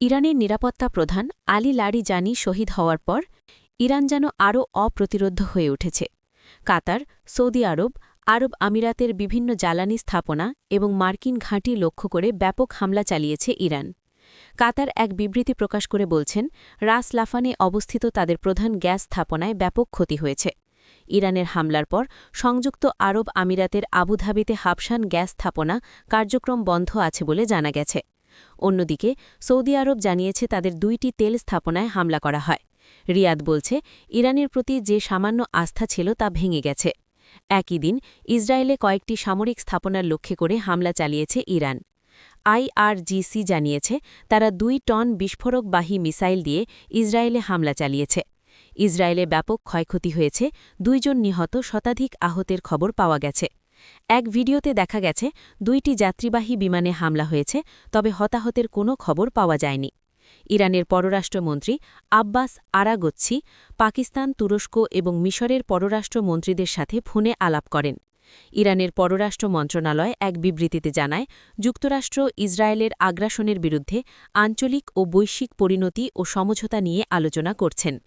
ইরানের নিরাপত্তা প্রধান আলী লারিজানি শহীদ হওয়ার পর ইরান যেন আরও অপ্রতিরোধ্য হয়ে উঠেছে। কাতার, সৌদি আরব, আরব আমিরাতের বিভিন্ন জ্বালানি স্থাপনা এবং মার্কিন ঘাঁটি লক্ষ্য করে ব্যাপক হামলা চালিয়েছে ইরান। কাতার এক বিবৃতি প্রকাশ করে বলছেন, রাস লাফানে অবস্থিত তাদের প্রধান গ্যাস স্থাপনায় ব্যাপক ক্ষতি হয়েছে। ইরানের হামলার পর সংযুক্ত আরব আমিরাতের আবুধাবিতে হাবশান গ্যাস স্থাপনা কার্যক্রম বন্ধ আছে বলে জানা গেছে। অন্যদিকে সৌদি আরব জানিয়েছে তাদের ২টি তেল স্থাপনায় হামলা করা হয়। রিয়াদ বলছে, ইরানের প্রতি যে সামান্য আস্থা ছিল তা ভেঙে গেছে। একই দিন ইসরায়েলে কয়েকটি সামরিক স্থাপনার লক্ষ্যে করে হামলা চালিয়েছে ইরান। IRGC জানিয়েছে তারা ২ টন বিস্ফোরকবাহী মিসাইল দিয়ে ইসরায়েলে হামলা চালিয়েছে। ইসরায়েলে ব্যাপক ক্ষয়ক্ষতি হয়েছে, ২ জন নিহত, শতাধিক আহতের খবর পাওয়া গেছে। এক ভিডিওতে দেখা গেছে ২টি যাত্রীবাহী বিমানে হামলা হয়েছে, তবে হতাহতের কোনো খবর পাওয়া যায়নি। ইরানের পররাষ্ট্রমন্ত্রী আব্বাস আরাগচ্ছি পাকিস্তান, তুরস্ক এবং মিশরের পররাষ্ট্রমন্ত্রীদের সাথে ফোনে আলাপ করেন। ইরানের পররাষ্ট্র মন্ত্রণালয় এক বিবৃতিতে জানায়, যুক্তরাষ্ট্র ইসরায়েলের আগ্রাসনের বিরুদ্ধে আঞ্চলিক ও বৈশ্বিক পরিণতি ও সমঝোতা নিয়ে আলোচনা করছেন।